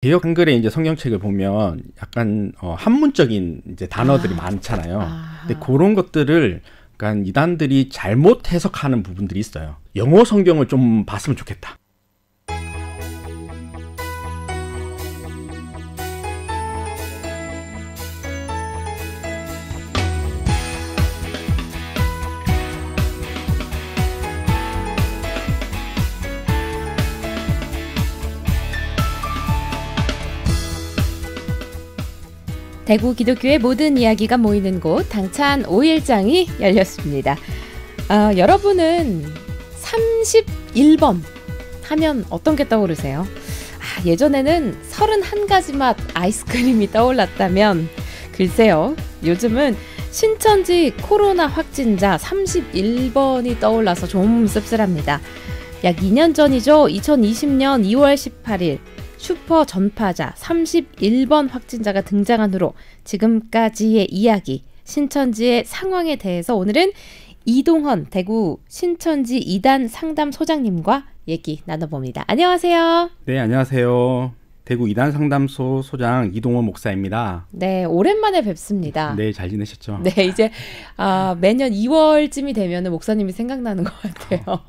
개역 한글의 이제 성경책을 보면 약간 한문적인 이제 단어들이 많잖아요. 근데 그런 것들을 약간 이단들이 잘못 해석하는 부분들이 있어요. 영어 성경을 좀 봤으면 좋겠다. 대구 기독교의 모든 이야기가 모이는 곳 당찬 5일장이 열렸습니다. 여러분은 31번 하면 어떤 게 떠오르세요? 예전에는 31가지 맛 아이스크림이 떠올랐다면 글쎄요, 요즘은 신천지 코로나 확진자 31번이 떠올라서 좀 씁쓸합니다. 약 2년 전이죠. 2020년 2월 18일 슈퍼 전파자 31번 확진자가 등장한 후로 지금까지의 이야기, 신천지의 상황에 대해서 오늘은 이동헌 대구 신천지 이단 상담소장님과 얘기 나눠봅니다. 안녕하세요. 네, 안녕하세요. 대구 이단 상담소 소장 이동헌 목사입니다. 네, 오랜만에 뵙습니다. 네, 잘 지내셨죠? 네, 이제 매년 2월쯤이 되면 목사님이 생각나는 것 같아요.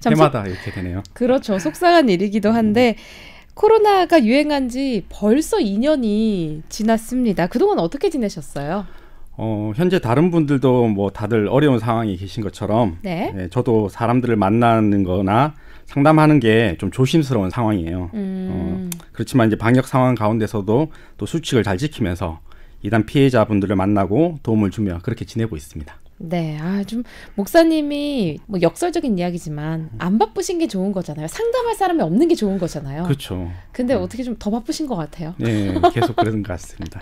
해마다 이렇게 되네요. 그렇죠. 속상한 일이기도 한데 코로나가 유행한 지 벌써 2년이 지났습니다. 그동안 어떻게 지내셨어요? 현재 다른 분들도 뭐 다들 어려운 상황이 계신 것처럼 네, 저도 사람들을 만나는 거나 상담하는 게 좀 조심스러운 상황이에요. 그렇지만 이제 방역 상황 가운데서도 또 수칙을 잘 지키면서 이단 피해자분들을 만나고 도움을 주며 그렇게 지내고 있습니다. 네, 좀 목사님이 뭐 역설적인 이야기지만 안 바쁘신 게 좋은 거잖아요. 상담할 사람이 없는 게 좋은 거잖아요. 그렇죠. 근데 어떻게 좀 더 바쁘신 것 같아요. 네, 계속 그런 것 같습니다.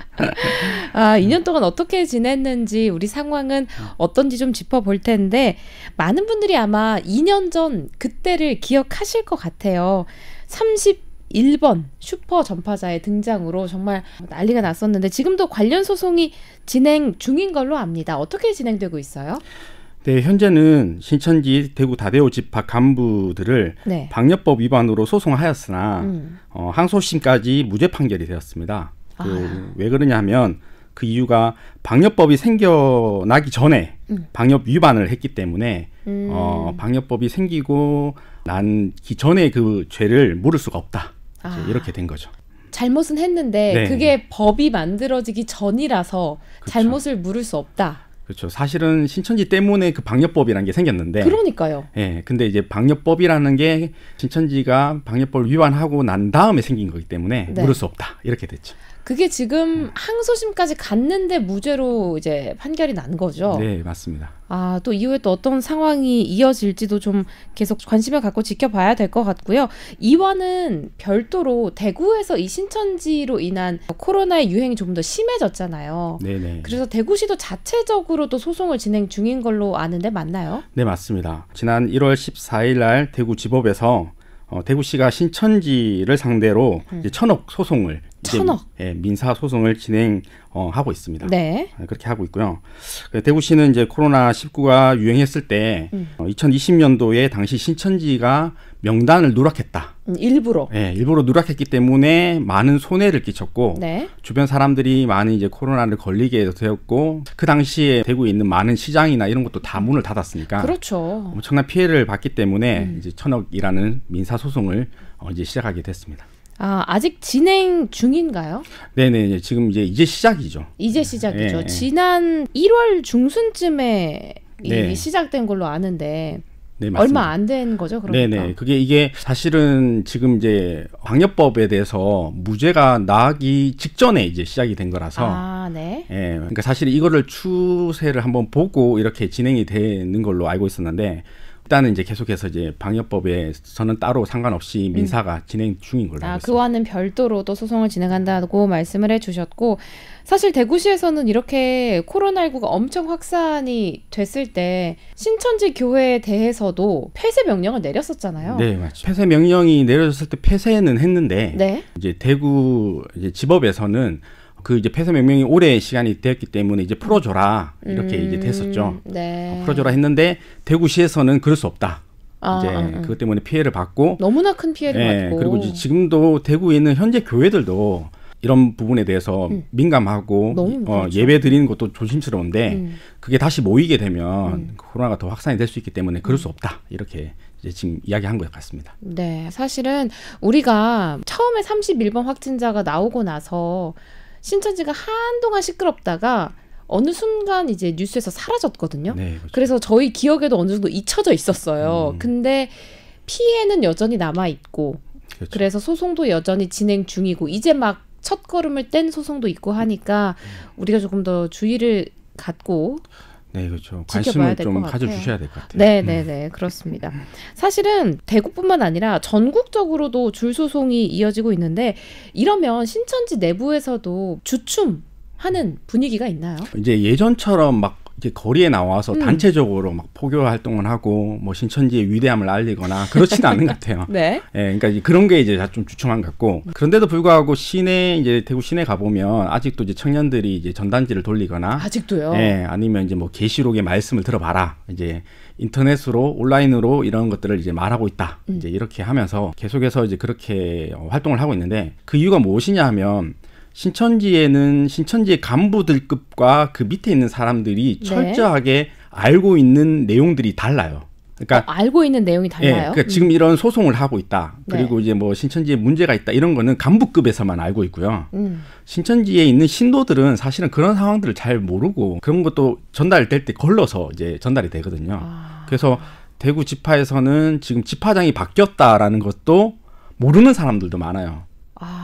2년 동안 어떻게 지냈는지 우리 상황은 어떤지 좀 짚어볼 텐데 많은 분들이 아마 2년 전 그때를 기억하실 것 같아요. 31번 슈퍼 전파자의 등장으로 정말 난리가 났었는데 지금도 관련 소송이 진행 중인 걸로 압니다. 어떻게 진행되고 있어요? 네, 현재는 신천지 대구 다대오 집합 간부들을 네, 방역법 위반으로 소송하였으나 항소심까지 무죄 판결이 되었습니다. 왜 그러냐 하면 그 이유가 방역법이 생겨나기 전에 방역 위반을 했기 때문에 방역법이 생기고 나기 전에 그 죄를 물을 수가 없다. 이렇게 된 거죠. 잘못은 했는데 네, 그게 법이 만들어지기 전이라서 그렇죠. 잘못을 물을 수 없다. 그렇죠. 사실은 신천지 때문에 그 방역법이라는 게 생겼는데. 그러니까요. 예, 근데 이제 방역법이라는 게 신천지가 방역법을 위반하고 난 다음에 생긴 거기 때문에 네, 물을 수 없다. 이렇게 됐죠. 그게 지금 항소심까지 갔는데 무죄로 이제 판결이 난 거죠. 네, 맞습니다. 또 이후에 또 어떤 상황이 이어질지도 좀 계속 관심을 갖고 지켜봐야 될 것 같고요. 이와는 별도로 대구에서 이 신천지로 인한 코로나의 유행이 조금 더 심해졌잖아요. 네네. 그래서 대구시도 자체적으로 또 소송을 진행 중인 걸로 아는데 맞나요? 네, 맞습니다. 지난 1월 14일 날 대구지법에서 대구시가 신천지를 상대로 이제 1,000억 소송을 1,000억? 민사 소송을 진행하고 있습니다. 네. 그렇게 하고 있고요. 대구시는 이제 코로나19가 유행했을 때 2020년도에 당시 신천지가 명단을 누락했다. 일부러. 네, 일부러 누락했기 때문에 많은 손해를 끼쳤고 네. 주변 사람들이 많이 이제 코로나를 걸리게 되었고 그 당시에 대구에 있는 많은 시장이나 이런 것도 다 문을 닫았으니까 그렇죠. 엄청난 피해를 봤기 때문에 이제 1,000억이라는 민사 소송을 이제 시작하게 됐습니다. 아직 진행 중인가요? 네네, 지금 이제 시작이죠. 이제 시작이죠. 네. 지난 1월 중순쯤에 네. 시작된 걸로 아는데 네, 맞습니다. 얼마 안 된 거죠, 그러니까. 네네, 이게 사실은 지금 이제 방역법에 대해서 무죄가 나기 직전에 이제 시작이 된 거라서. 네. 예, 그러니까 사실 이거를 추세를 한번 보고 이렇게 진행이 되는 걸로 알고 있었는데. 일단은 이제 계속해서 이제 방역법에서는 따로 상관없이 민사가 진행 중인 걸로 알고 있습니다. 그와는 별도로 또 소송을 진행한다고 말씀을 해주셨고, 사실 대구시에서는 이렇게 코로나19가 엄청 확산이 됐을 때 신천지 교회에 대해서도 폐쇄 명령을 내렸었잖아요. 네, 맞죠. 폐쇄 명령이 내려졌을 때 폐쇄는 했는데 네. 이제 대구 이제 지법에서는 그 이제 폐쇄 명령이 오래 시간이 되었기 때문에 이제 풀어줘라 이렇게 이제 됐었죠. 네. 풀어줘라 했는데 대구시에서는 그럴 수 없다. 이제 그것 때문에 피해를 받고 너무나 큰 피해를 받고 그리고 지금도 대구에 있는 현재 교회들도 이런 부분에 대해서 민감하고 예배 드리는 것도 조심스러운데 그게 다시 모이게 되면 코로나가 더 확산이 될 수 있기 때문에 그럴 수 없다. 이렇게 이제 지금 이야기한 것 같습니다. 네, 사실은 우리가 처음에 31번 확진자가 나오고 나서 신천지가 한동안 시끄럽다가 어느 순간 이제 뉴스에서 사라졌거든요. 네, 그렇죠. 그래서 저희 기억에도 어느 정도 잊혀져 있었어요. 근데 피해는 여전히 남아있고 그렇죠. 그래서 소송도 여전히 진행 중이고 이제 막 첫걸음을 뗀 소송도 있고 하니까 우리가 조금 더 주의를 갖고 네, 그렇죠. 관심을 좀 가져주셔야 될 것 같아요. 네, 그렇습니다. 사실은 대구뿐만 아니라 전국적으로도 줄 소송이 이어지고 있는데 이러면 신천지 내부에서도 주춤하는 분위기가 있나요? 이제 예전처럼 막 이제 거리에 나와서 단체적으로 막 포교 활동을 하고 뭐 신천지의 위대함을 알리거나 그렇지는 않은 것 같아요. 네. 그러니까 이제 그런 게 이제 좀 주춤한 것 같고 그런데도 불구하고 이제 대구 시내 가보면 아직도 이제 청년들이 이제 전단지를 돌리거나 아직도요. 아니면 이제 뭐 계시록의 말씀을 들어봐라. 이제 인터넷으로 온라인으로 이런 것들을 이제 말하고 있다. 이제 이렇게 하면서 계속해서 이제 그렇게 활동을 하고 있는데 그 이유가 무엇이냐 하면 신천지에는 신천지의 간부들급과 그 밑에 있는 사람들이 철저하게 알고 있는 내용들이 달라요. 그러니까 알고 있는 내용이 달라요. 그러니까 지금 이런 소송을 하고 있다. 그리고 이제 뭐 신천지에 문제가 있다. 이런 거는 간부급에서만 알고 있고요. 신천지에 있는 신도들은 사실은 그런 상황들을 잘 모르고 그런 것도 전달될 때 걸러서 이제 전달이 되거든요. 그래서 대구 지파에서는 지금 지파장이 바뀌었다라는 것도 모르는 사람들도 많아요.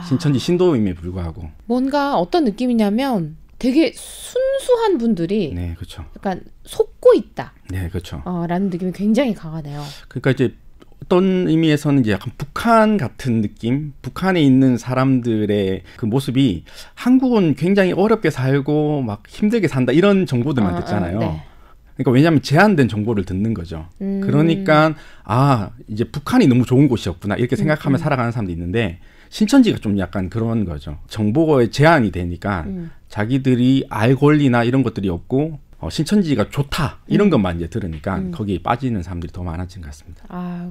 신천지 신도임에 불구하고 뭔가 어떤 느낌이냐면 되게 순수한 분들이 네, 그렇죠. 약간 속고 있다. 네, 그렇죠. 라는 느낌이 굉장히 강하네요. 그러니까 이제 어떤 의미에서는 이제 약간 북한 같은 느낌, 북한에 있는 사람들의 그 모습이 한국은 굉장히 어렵게 살고 막 힘들게 산다 이런 정보들만 듣잖아요. 네. 그러니까 왜냐하면 제한된 정보를 듣는 거죠. 그러니까 이제 북한이 너무 좋은 곳이었구나 이렇게 생각하며 살아가는 사람도 있는데 신천지가 좀 약간 그런 거죠. 정보에 제한이 되니까 자기들이 알 권리나 이런 것들이 없고 신천지가 좋다 이런 것만 이제 들으니까 거기에 빠지는 사람들이 더 많아진 것 같습니다.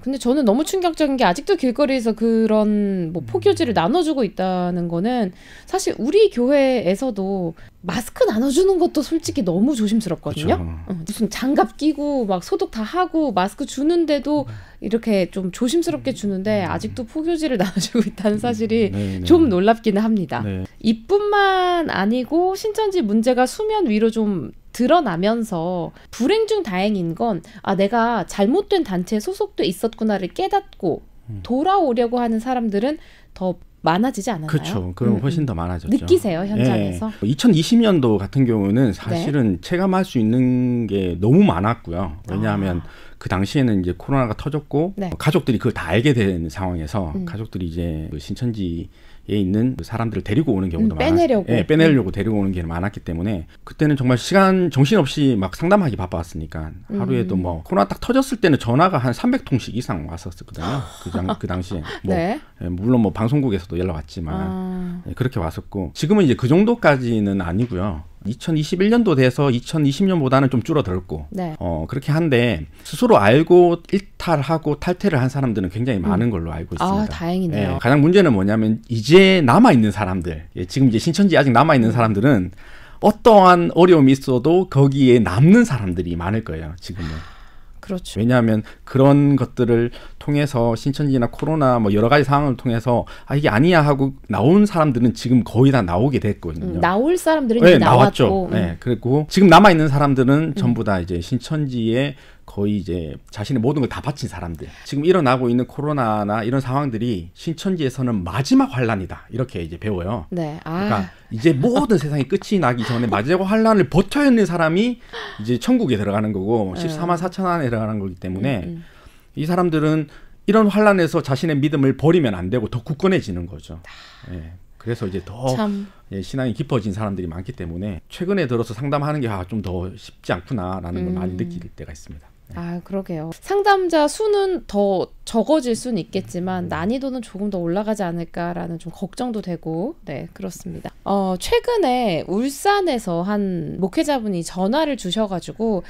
근데 저는 너무 충격적인 게 아직도 길거리에서 그런 뭐 포교지를 나눠주고 있다는 거는 사실 우리 교회에서도 마스크 나눠주는 것도 솔직히 너무 조심스럽거든요. 그렇죠. 무슨 장갑 끼고 막 소독 다 하고 마스크 주는데도 이렇게 좀 조심스럽게 주는데 아직도 포교지를 나눠주고 있다는 사실이 좀 놀랍기는 합니다. 네. 이뿐만 아니고 신천지 문제가 수면 위로 좀 드러나면서 불행 중 다행인 건 내가 잘못된 단체에 소속돼 있었구나를 깨닫고 돌아오려고 하는 사람들은 더 많아지지 않았나요? 그렇죠. 그럼 훨씬 더 많아졌죠. 느끼세요, 현장에서? 2020년도 같은 경우는 사실은 체감할 수 있는 게 너무 많았고요. 왜냐하면 그 당시에는 이제 코로나가 터졌고 가족들이 그걸 다 알게 된 상황에서 가족들이 이제 그 신천지에 있는 사람들을 데리고 오는 경우도 빼내려고. 빼내려고 데리고 오는 게 많았기 때문에 그때는 정말 시간 정신없이 막 상담하기 바빴으니까 하루에도 뭐 코로나 딱 터졌을 때는 전화가 한 300통씩 이상 왔었거든요. 그 당시에 물론 뭐 방송국에서도 연락 왔지만 그렇게 왔었고 지금은 이제 그 정도까지는 아니고요. 2021년도 돼서 2020년보다는 좀 줄어들었고 그렇게 한데 스스로 알고 일탈하고 탈퇴를 한 사람들은 굉장히 많은 걸로 알고 있습니다. 다행이네요. 가장 문제는 뭐냐면 이제 남아있는 사람들 지금 이제 신천지 아직 남아있는 사람들은 어떠한 어려움이 있어도 거기에 남는 사람들이 많을 거예요. 지금은. 그렇죠. 왜냐하면 그런 것들을 통해서 신천지나 코로나 뭐 여러 가지 상황을 통해서 이게 아니야 하고 나온 사람들은 지금 거의 다 나오게 됐거든요. 나올 사람들은 이제 나왔죠. 그리고 지금 남아 있는 사람들은 전부 다 이제 신천지에 거의 이제 자신의 모든 걸 다 바친 사람들. 지금 일어나고 있는 코로나나 이런 상황들이 신천지에서는 마지막 환란이다. 이렇게 이제 배워요. 그러니까 이제 모든 세상이 끝이 나기 전에 마지막 환란을 버텨야 하는 사람이 이제 천국에 들어가는 거고 14만 4천 안에 들어가는 거기 때문에 이 사람들은 이런 환란에서 자신의 믿음을 버리면 안 되고 더 굳건해지는 거죠. 그래서 이제 더 신앙이 깊어진 사람들이 많기 때문에 최근에 들어서 상담하는 게 좀 더 쉽지 않구나라는 걸 많이 느낄 때가 있습니다. 그러게요. 상담자 수는 더 적어질 수는 있겠지만 난이도는 조금 더 올라가지 않을까라는 좀 걱정도 되고 그렇습니다. 최근에 울산에서 한 목회자분이 전화를 주셔가지고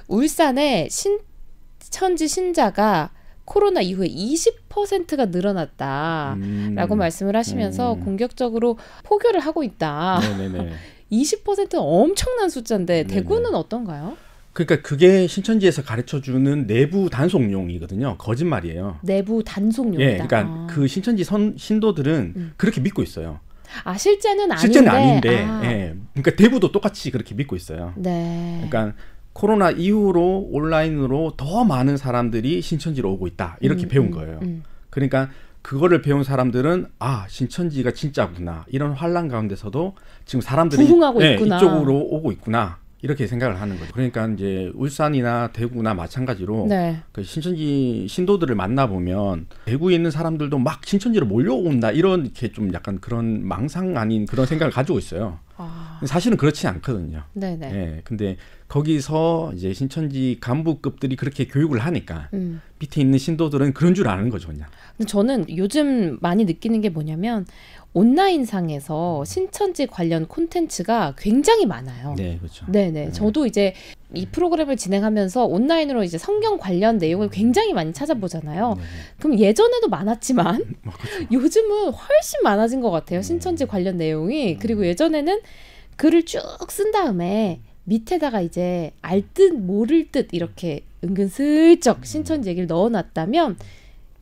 울산에 신천지 신자가 코로나 이후에 20%가 늘어났다라고 말씀을 하시면서 공격적으로 포교를 하고 있다. 네네네. 20%는 엄청난 숫자인데 대구는 네네. 어떤가요? 그러니까 그게 신천지에서 가르쳐주는 내부 단속용이거든요. 거짓말이에요. 내부 단속용이다. 예, 그러니까 그 신천지 신도들은 그렇게 믿고 있어요. 아, 실제는 아닌데. 예, 그러니까 대구도 똑같이 그렇게 믿고 있어요. 네. 그러니까 코로나 이후로 온라인으로 더 많은 사람들이 신천지로 오고 있다. 이렇게 배운 거예요. 그러니까 그거를 배운 사람들은 아, 신천지가 진짜구나. 이런 환란 가운데서도 지금 사람들이 부흥하고 있구나. 이쪽으로 오고 있구나. 이렇게 생각을 하는 거죠. 그러니까 이제 울산이나 대구나 마찬가지로 네. 그 신천지 신도들을 만나보면 대구에 있는 사람들도 막 신천지로 몰려온다. 이렇게 좀 약간 그런 망상 아닌 그런 생각을 가지고 있어요. 사실은 그렇지 않거든요. 네네. 예, 근데 거기서 이제 신천지 간부급들이 그렇게 교육을 하니까 밑에 있는 신도들은 그런 줄 아는 거죠, 그냥. 근데 저는 요즘 많이 느끼는 게 뭐냐면 온라인상에서 신천지 관련 콘텐츠가 굉장히 많아요. 네, 그렇죠. 네네. 네. 저도 이제 이 프로그램을 진행하면서 온라인으로 이제 성경 관련 내용을 굉장히 많이 찾아보잖아요. 네. 그럼 예전에도 많았지만 그렇죠. 요즘은 훨씬 많아진 것 같아요. 신천지 관련 내용이. 그리고 예전에는 글을 쭉 쓴 다음에 밑에다가 이제 알 듯 모를 듯 이렇게 은근슬쩍 신천지 얘기를 넣어놨다면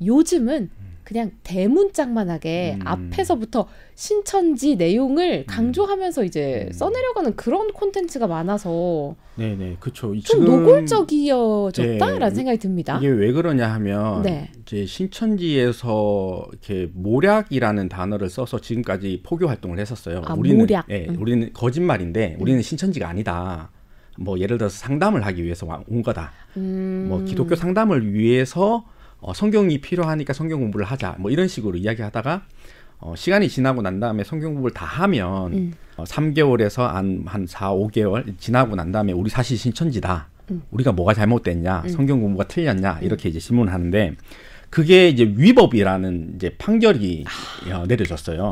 요즘은 그냥 대문짝만하게 앞에서부터 신천지 내용을 강조하면서 이제 써내려가는 그런 콘텐츠가 많아서 네네, 그렇죠. 좀 노골적이어졌다라는 네, 생각이 듭니다. 이게 왜 그러냐 하면 네. 이제 신천지에서 이렇게 모략이라는 단어를 써서 지금까지 포교 활동을 했었어요. 아, 우리는 모략. 우리는 거짓말인데 우리는 신천지가 아니다. 뭐 예를 들어서 상담을 하기 위해서 온 거다. 뭐 기독교 상담을 위해서 성경이 필요하니까 성경 공부를 하자. 뭐 이런 식으로 이야기하다가 시간이 지나고 난 다음에 성경 공부를 다 하면 3개월에서 한 4, 5개월 지나고 난 다음에 우리 사실 신천지다. 우리가 뭐가 잘못됐냐? 성경 공부가 틀렸냐? 이렇게 이제 질문을 하는데 그게 이제 위법이라는 이제 판결이 내려졌어요.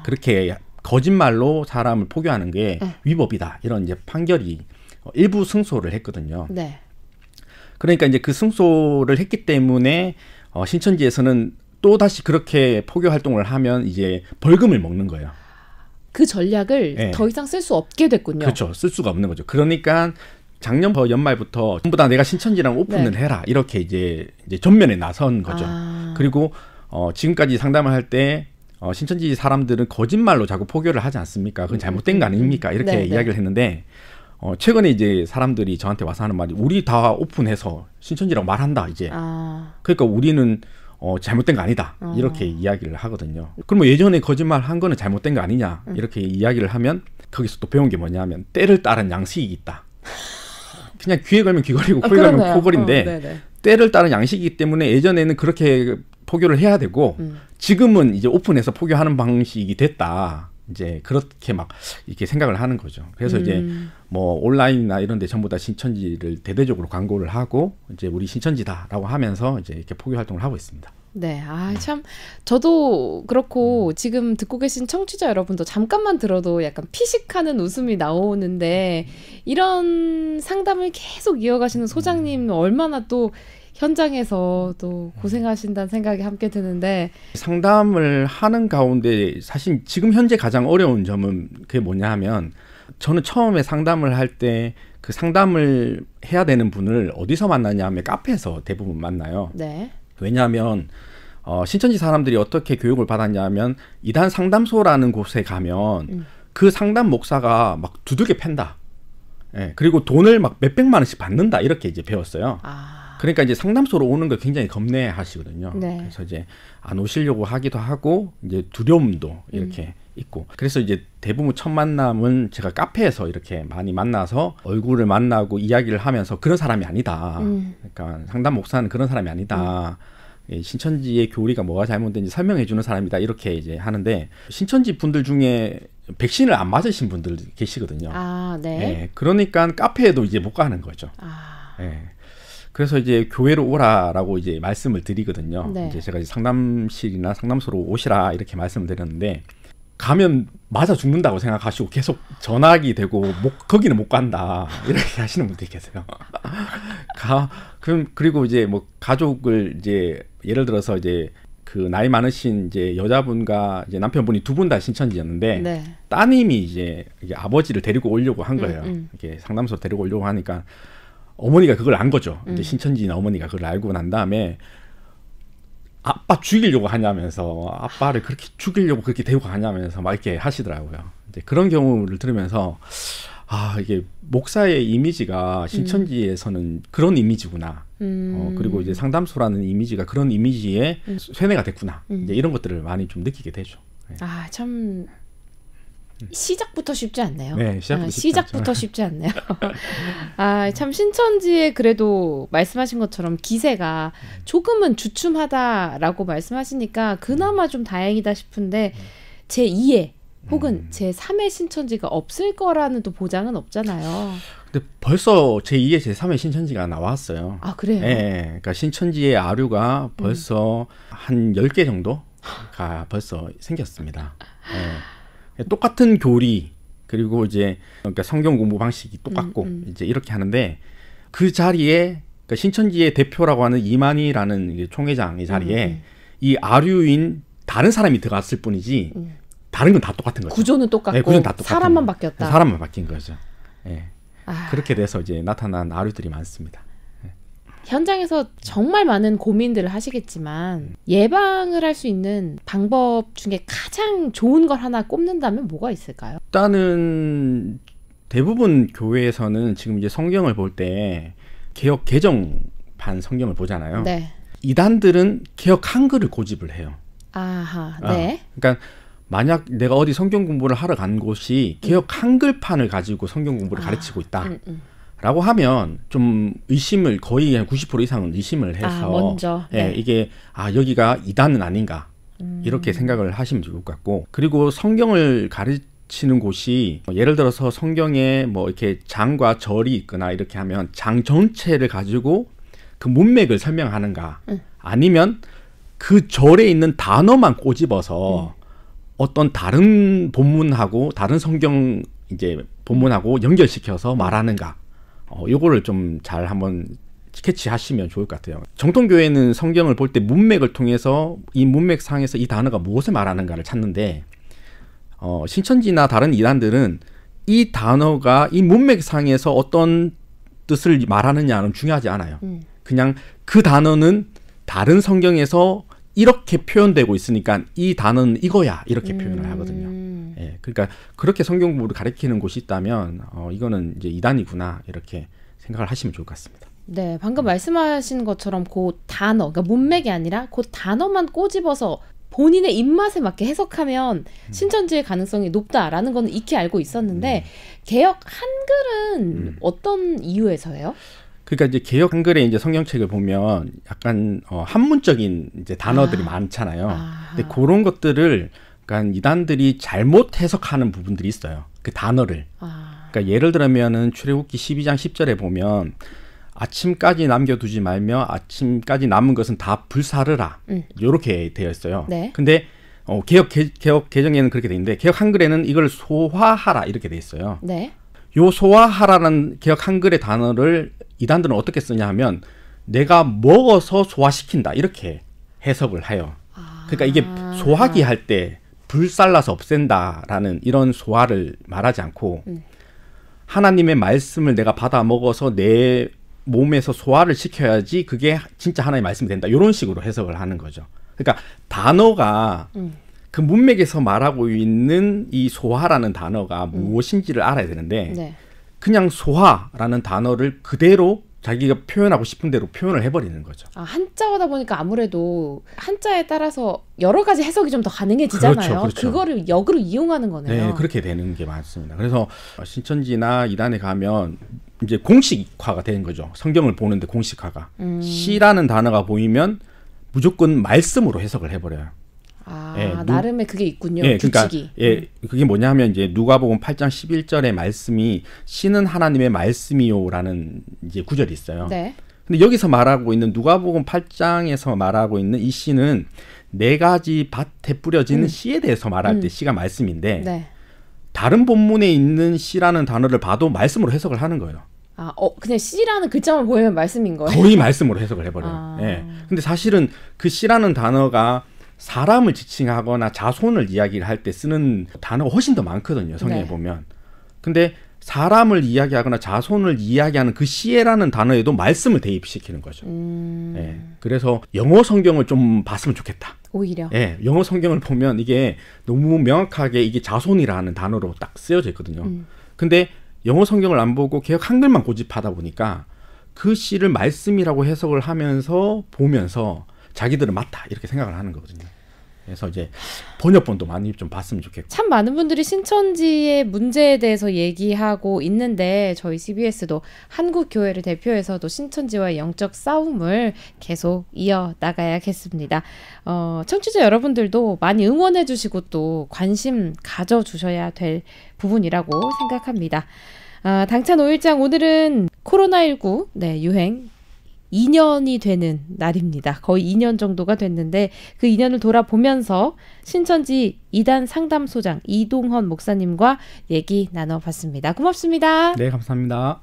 그렇게 거짓말로 사람을 포교하는 게 위법이다. 이런 이제 판결이 일부 승소를 했거든요. 네. 그러니까 이제 그 승소를 했기 때문에 신천지에서는 또 다시 그렇게 포교 활동을 하면 이제 벌금을 먹는 거예요. 그 전략을 네. 더 이상 쓸 수 없게 됐군요. 그렇죠. 쓸 수가 없는 거죠. 그러니까 작년 연말부터 전부 다 내가 신천지랑 오픈을 네. 해라 이렇게 이제 전면에 나선 거죠. 그리고 지금까지 상담을 할 때 신천지 사람들은 거짓말로 자꾸 포교를 하지 않습니까? 그건 잘못된 거 아닙니까? 이렇게 네, 이야기를 했는데 최근에 이제 사람들이 저한테 와서 하는 말이 우리 다 오픈해서 신천지라고 말한다 이제. 그러니까 우리는 잘못된 거 아니다 이렇게 이야기를 하거든요. 그럼 예전에 거짓말 한 거는 잘못된 거 아니냐 이렇게 이야기를 하면 거기서 또 배운 게 뭐냐면 때를 따른 양식이 있다. 그냥 귀에 걸면 귀걸이고 코에 걸면 코걸인데 때를 따른 양식이기 때문에 예전에는 그렇게 포교를 해야 되고 지금은 이제 오픈해서 포교하는 방식이 됐다. 이제 그렇게 막 이렇게 생각을 하는 거죠. 그래서 이제 뭐 온라인이나 이런 데 전부 다 신천지를 대대적으로 광고를 하고 이제 우리 신천지다라고 하면서 이제 이렇게 포교 활동을 하고 있습니다. 네, 참 저도 그렇고 지금 듣고 계신 청취자 여러분도 잠깐만 들어도 약간 피식하는 웃음이 나오는데 이런 상담을 계속 이어가시는 소장님 얼마나 또 현장에서 또 고생하신다는 생각이 함께 드는데 상담을 하는 가운데 사실 지금 현재 가장 어려운 점은 그게 뭐냐 하면 저는 처음에 상담을 할 때 그 상담을 해야 되는 분을 어디서 만나냐 하면 카페에서 대부분 만나요. 네. 왜냐하면 신천지 사람들이 어떻게 교육을 받았냐면 이단 상담소라는 곳에 가면 그 상담 목사가 막 두들겨 팬다. 예, 그리고 돈을 막 몇백만 원씩 받는다 이렇게 이제 배웠어요. 그러니까 이제 상담소로 오는 걸 굉장히 겁내하시거든요. 네. 그래서 이제 안 오시려고 하기도 하고 이제 두려움도 이렇게 있고. 그래서 이제 대부분 첫 만남은 제가 카페에서 이렇게 많이 만나서 얼굴을 만나고 이야기를 하면서 그런 사람이 아니다. 그러니까 상담 목사는 그런 사람이 아니다. 신천지의 교리가 뭐가 잘못된지 설명해 주는 사람이다. 이렇게 이제 하는데 신천지 분들 중에 백신을 안 맞으신 분들 계시거든요. 네. 예, 그러니까 카페에도 이제 못 가는 거죠. 예. 그래서 이제 교회로 오라라고 이제 말씀을 드리거든요. 네. 이제 제가 이제 상담실이나 상담소로 오시라 이렇게 말씀을 드렸는데 가면 맞아 죽는다고 생각하시고 계속 전학이 되고 거기는 못 간다 이렇게 하시는 분들이 계세요. 그리고 이제 뭐 가족을 이제 예를 들어서 이제 그 나이 많으신 이제 여자분과 이제 남편분이 두 분 다 신천지였는데 네. 따님이 이제 아버지를 데리고 오려고 한 거예요. 이렇게 상담소 데리고 오려고 하니까 어머니가 그걸 안 거죠. 이제 신천지인 어머니가 그걸 알고 난 다음에 아빠 죽이려고 하냐면서 아빠를 그렇게 죽이려고 그렇게 데리고 가냐면서 막 이렇게 하시더라고요. 이제 그런 경우를 들으면서 이게 목사의 이미지가 신천지에서는 그런 이미지구나. 그리고 이제 상담소라는 이미지가 그런 이미지에 쇠뇌가 됐구나. 이제 이런 것들을 많이 좀 느끼게 되죠. 네. 참 시작부터 쉽지 않네요. 네, 시작부터 쉽지 않네요. 참 신천지에 그래도 말씀하신 것처럼 기세가 조금은 주춤하다라고 말씀하시니까 그나마 좀 다행이다 싶은데 제 2회 혹은 제 3회 신천지가 없을 거라는 또 보장은 없잖아요. 근데 벌써 제 2회, 제 3회 신천지가 나왔어요. 아, 그래요? 네, 그러니까 신천지의 아류가 벌써 한 10개 정도가 벌써 생겼습니다. 네. 똑같은 교리 그리고 이제 그러니까 성경 공부 방식이 똑같고 이제 이렇게 하는데 그 자리에 그러니까 신천지의 대표라고 하는 이만희라는 이제 총회장 이 자리에 이 아류인 다른 사람이 들어갔을 뿐이지 다른 건 다 똑같은 거죠. 구조는 똑같고 네, 구조는 다 똑같은 사람만 바뀌었다. 사람만 바뀐 거죠. 네. 그렇게 돼서 이제 나타난 아류들이 많습니다. 네. 현장에서 정말 많은 고민들을 하시겠지만 예방을 할 수 있는 방법 중에 가장 좋은 걸 하나 꼽는다면 뭐가 있을까요? 일단은 대부분 교회에서는 지금 이제 성경을 볼 때 개역 개정판 성경을 보잖아요. 네. 이단들은 개역 한글을 고집을 해요. 아하, 네. 그러니까 만약 내가 어디 성경 공부를 하러 간 곳이 개역 한글판을 가지고 성경 공부를 가르치고 있다. 라고 하면 좀 의심을 거의 한 90% 이상은 의심을 해서 먼저 네. 이게 여기가 이단은 아닌가 이렇게 생각을 하시면 좋을 것 같고 그리고 성경을 가르치는 곳이 예를 들어서 성경에 뭐 이렇게 장과 절이 있거나 이렇게 하면 장 전체를 가지고 그 문맥을 설명하는가 아니면 그 절에 있는 단어만 꼬집어서 어떤 다른 본문하고 다른 성경 이제 본문하고 연결시켜서 말하는가 요거를 좀 잘 한번 스케치하시면 좋을 것 같아요. 정통교회는 성경을 볼 때 문맥을 통해서 이 문맥상에서 이 단어가 무엇을 말하는가를 찾는데 신천지나 다른 이단들은 이 단어가 이 문맥상에서 어떤 뜻을 말하느냐는 중요하지 않아요. 그냥 그 단어는 다른 성경에서 이렇게 표현되고 있으니까 이 단어는 이거야 이렇게 표현을 하거든요. 예, 그러니까 그렇게 성경 공부를 가르치는 곳이 있다면 이거는 이제 이단이구나 이렇게 생각을 하시면 좋을 것 같습니다. 네, 방금 말씀하신 것처럼 그 단어, 그러니까 문맥이 아니라 그 단어만 꼬집어서 본인의 입맛에 맞게 해석하면 신천지의 가능성이 높다라는 건 익히 알고 있었는데 개역 한글은 어떤 이유에서예요? 그러니까 이제 개역 한글의 이제 성경책을 보면 약간 한문적인 이제 단어들이 많잖아요. 근데 그런 것들을 그러니까 이단들이 잘못 해석하는 부분들이 있어요. 그 단어를. 그러니까 예를 들면은 출애굽기 12장 10절에 보면 아침까지 남겨두지 말며 아침까지 남은 것은 다 불사르라. 이렇게 되어 있어요. 네. 근데 개역 개정에는 그렇게 돼 있는데 개역 한글에는 이걸 소화하라 이렇게 돼 있어요. 네. 요 소화하라는 개역 한글의 단어를 이단들은 어떻게 쓰냐 하면 내가 먹어서 소화시킨다 이렇게 해석을 해요. 그러니까 이게 소화기 할 때 불살라서 없앤다라는 이런 소화를 말하지 않고 하나님의 말씀을 내가 받아 먹어서 내 몸에서 소화를 시켜야지 그게 진짜 하나님의 말씀이 된다. 이런 식으로 해석을 하는 거죠. 그러니까 단어가 그 문맥에서 말하고 있는 이 소화라는 단어가 무엇인지를 알아야 되는데 네. 그냥 소화라는 단어를 그대로 자기가 표현하고 싶은 대로 표현을 해버리는 거죠. 한자어다 보니까 아무래도 한자에 따라서 여러 가지 해석이 좀 더 가능해지잖아요. 그렇죠. 그거를 역으로 이용하는 거네요. 네, 그렇게 되는 게 많습니다. 그래서 신천지나 이단에 가면 이제 공식화가 되는 거죠. 성경을 보는데 공식화가. 시라는 단어가 보이면 무조건 말씀으로 해석을 해버려요. 나름의 그게 있군요. 규칙이. 그러니까, 그게 뭐냐면 이제 누가복음 8장 11절의 말씀이 씨는 하나님의 말씀이요라는 이제 구절이 있어요. 네. 근데 여기서 말하고 있는 누가복음 8장에서 말하고 있는 이 씨는 네 가지 밭에 뿌려지는 씨에 대해서 말할 때 씨가 말씀인데 네. 다른 본문에 있는 씨라는 단어를 봐도 말씀으로 해석을 하는 거예요. 그냥 씨라는 글자만 보이면 말씀인 거예요? 거의 말씀으로 해석을 해버려요. 예. 근데 사실은 그 씨라는 단어가 사람을 지칭하거나 자손을 이야기를 할 때 쓰는 단어가 훨씬 더 많거든요. 성경에 네. 보면. 근데 사람을 이야기하거나 자손을 이야기하는 그 씨라는 단어에도 말씀을 대입시키는 거죠. 예. 그래서 영어 성경을 좀 봤으면 좋겠다. 오히려. 예. 영어 성경을 보면 이게 너무 명확하게 이게 자손이라는 단어로 딱 쓰여져 있거든요. 근데 영어 성경을 안 보고 개역 한글만 고집하다 보니까 그 씨를 말씀이라고 해석을 하면서 보면서 자기들은 맞다 이렇게 생각을 하는 거거든요. 그래서 이제 번역본도 많이 좀 봤으면 좋겠고. 참 많은 분들이 신천지의 문제에 대해서 얘기하고 있는데 저희 CBS도 한국 교회를 대표해서도 신천지와의 영적 싸움을 계속 이어나가야겠습니다. 청취자 여러분들도 많이 응원해 주시고 또 관심 가져주셔야 될 부분이라고 생각합니다. 당찬 5일장 오늘은 코로나19 유행 2년이 되는 날입니다. 거의 2년 정도가 됐는데 그 2년을 돌아보면서 신천지 이단 상담소장 이동헌 목사님과 얘기 나눠봤습니다. 고맙습니다. 네, 감사합니다.